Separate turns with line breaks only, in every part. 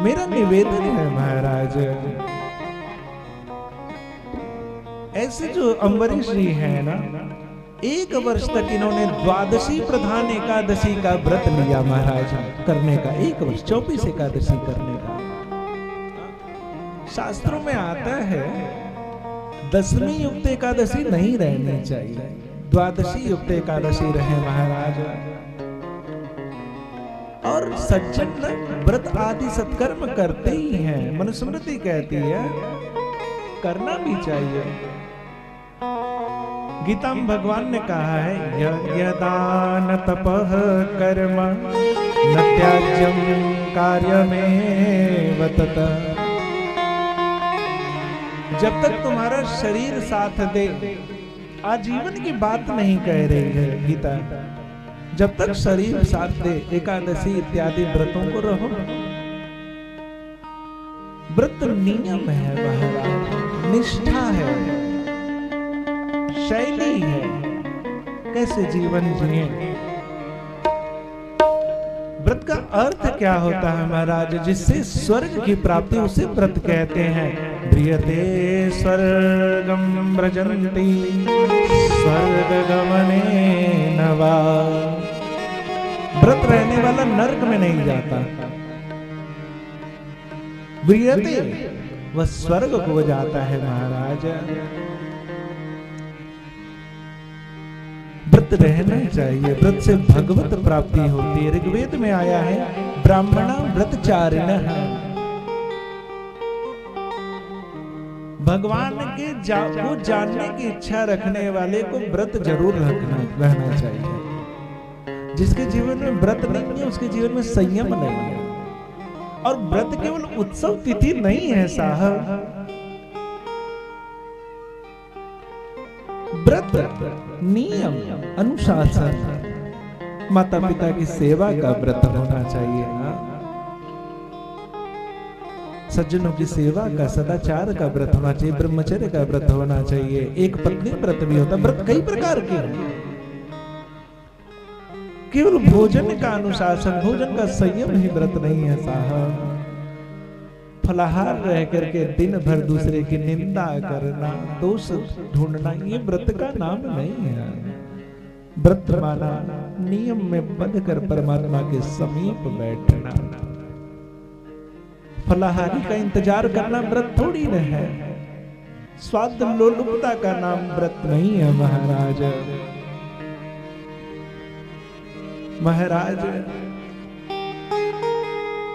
मेरा निवेदन है महाराज, ऐसे जो अम्बरीश जी हैं ना, 1 वर्ष तक इन्होंने द्वादशी प्रधान एकादशी का व्रत लिया महाराज करने का। 1 वर्ष 24 एकादशी करने का। शास्त्रों में आता है 10वीं युक्त एकादशी नहीं रहनी चाहिए, द्वादशी युक्त एकादशी रहे महाराज। और सज्जन व्रत आदि सत्कर्म करते ही हैं, मनुस्मृति कहती है करना भी चाहिए। गीता में भगवान ने कहा है यज्ञ दान तपः कर्म न त्याज्यम कार्यमेव ततः। जब तक तुम्हारा शरीर साथ दे, आजीवन की बात नहीं कह रही है गीता, जब तक शरीर साथ दे एकादशी इत्यादि व्रतों को रहो। व्रत नियम है महाराज, निष्ठा है, शैली है, कैसे जीवन जिए। व्रत का अर्थ क्या होता है महाराज? जिससे स्वर्ग की प्राप्ति, उसे व्रत कहते हैं। प्रियते स्वर्गम व्रजन्ति स्वर्ग गमने नवा। व्रत रहने वाला नरक में नहीं जाता, प्रियते वह स्वर्ग को जाता है महाराज। व्रत रहना चाहिए, व्रत से भगवत प्राप्ति होती है। ऋग्वेद में आया है ब्राह्मण व्रतचारिणः। भगवान के वो जानने की इच्छा रखने वाले को व्रत जरूर रहना चाहिए। जिसके जीवन में व्रत नहीं है उसके जीवन में संयम नहीं है। और व्रत केवल उत्सव तिथि नहीं है साहब, व्रत नियम अनुशासन, माता पिता की सेवा का व्रत होना चाहिए ना, सज्जनों की सेवा का, सदाचार का व्रत होना चाहिए, ब्रह्मचर्य का व्रत होना चाहिए। एक पत्नी व्रत भी होता है। व्रत कई प्रकार के हैं, केवल भोजन का अनुशासन, भोजन का संयम ही व्रत नहीं है साहब। फलाहार रह करके दिन भर दूसरे की निंदा करना, दोष ढूंढना, ये व्रत का नाम नहीं है। व्रत माना नियम में बंधकर परमात्मा के समीप बैठना। फलाहारी का इंतजार करना व्रत थोड़ी न है। स्वाद लोलुपता का नाम व्रत नहीं है महाराज। महाराज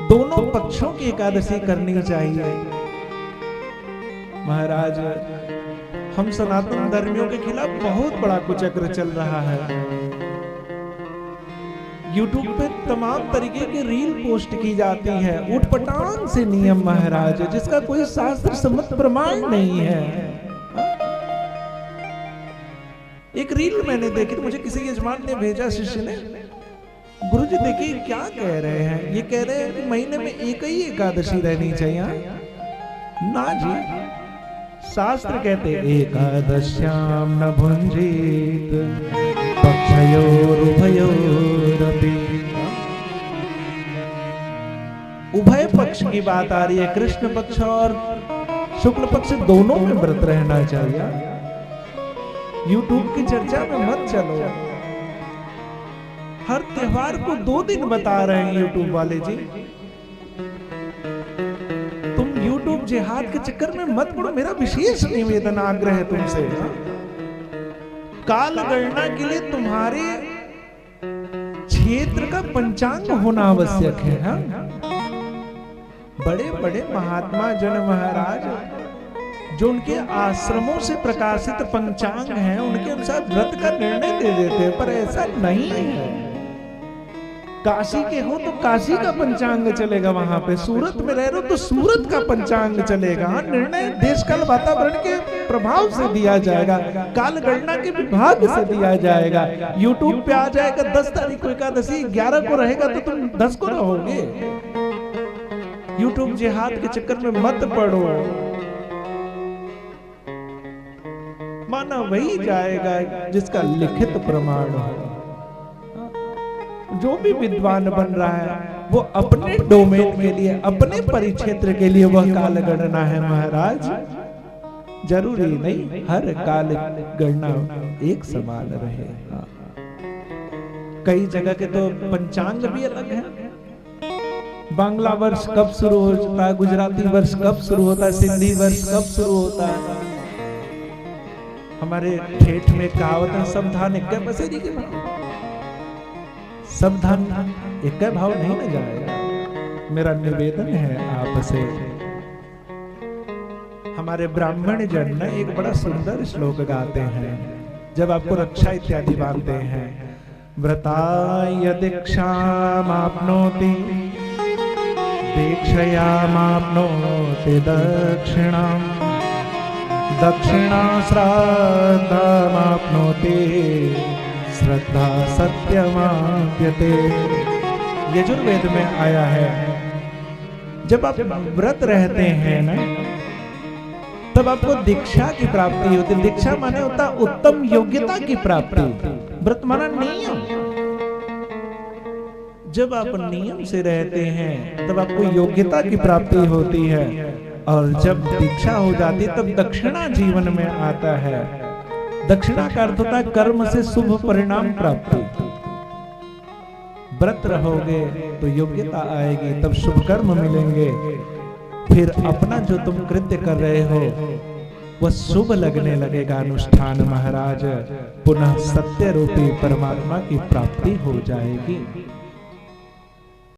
दोनों पक्षों की एकादशी करनी चाहिए महाराज। हम सनातन धर्मियों के खिलाफ बहुत बड़ा कुचक्र चल रहा है। YouTube पे तमाम तरीके की रील पोस्ट की जाती है, उठपटांग से नियम महाराज, जिसका कोई शास्त्र सम्मत प्रमाण नहीं है। एक रील मैंने देखी तो मुझे किसी यजमान ने भेजा, शिष्य ने, गुरुजी देखिए क्या कह रहे हैं। ये कह रहे हैं कि महीने में एक ही एकादशी रहनी चाहिए। ना जी, शास्त्र कहते एकादश्याम न भुंजीत पक्षयोरुभयोरपि। उभय पक्ष की बात आ रही है, कृष्ण पक्ष और शुक्ल पक्ष दोनों में व्रत रहना चाहिए। YouTube की चर्चा में मत चलो। हर त्योहार को 2 दिन बता रहे हैं YouTube वाले जी। तुम YouTube जिहाद के चक्कर में मत पड़ो, मेरा विशेष निवेदन आग्रह है तुमसे। काल गणना के लिए तुम्हारे क्षेत्र का पंचांग होना आवश्यक है। बड़े बड़े महात्मा जन महाराज जो उनके आश्रमों से प्रकाशित पंचांग हैं, उनके अनुसार व्रत का निर्णय दे देते हैं, पर ऐसा नहीं है। काशी के हो तो काशी का पंचांग चलेगा, वहां पे सूरत में रह रहे हो तो सूरत का पंचांग चलेगा। निर्णय देश काल वातावरण के प्रभाव से दिया जाएगा, काल गणना के विभाग से दिया जाएगा। YouTube पे आ जाएगा 10 तारीख को एकादशी, 11 को रहेगा तो तुम 10 को रहोगे। YouTube जिहाद के चक्कर में मत पड़ो, माना वही जाएगा जिसका लिखित प्रमाण हो। जो भी विद्वान बन रहा है वो अपने डोमेन के लिए, अपने परिक्षेत्र के लिए वह काल गणना है महाराज। जरूरी नहीं हर काल गणना एक समान रहे। कई जगह के तो पंचांग भी अलग है। बांग्ला वर्ष कब शुरू होता है, गुजराती वर्ष कब शुरू होता है, सिंधी वर्ष कब शुरू होता है। हमारे ठेठ में कहावत है, सब धान एक पसेरी के भाव, सब धान एक भाव नहीं न जाएगा। मेरा निवेदन है आपसे, हमारे ब्राह्मण जन न एक बड़ा सुंदर श्लोक गाते हैं जब आपको रक्षा इत्यादि बांधते हैं। व्रताय दीक्षामाप्नोति दीक्षयामाप्नोति दक्षिणाम् दक्षिणा श्राद्धमाप्नोति श्रद्धा सत्यमाप्यते। यजुर्वेद में आया है जब आप व्रत रहते हैं ना तब आपको दीक्षा की प्राप्ति होती है। दीक्षा माने होता उत्तम योग्यता की प्राप्ति, व्रत माना नियम। जब आप नियम से रहते हैं तब आपको योग्यता की प्राप्ति होती है, और जब दीक्षा हो जाती है तब दक्षिणा जीवन में आता है। दक्षिणा का अर्थ होता है कर्म से शुभ परिणाम प्राप्ति। व्रत रहोगे तो योग्यता आएगी, तब शुभ कर्म मिलेंगे, फिर अपना जो तुम कृत्य कर रहे हो वह शुभ लगने लगेगा अनुष्ठान महाराज। पुनः सत्य रूपी परमात्मा की प्राप्ति हो जाएगी।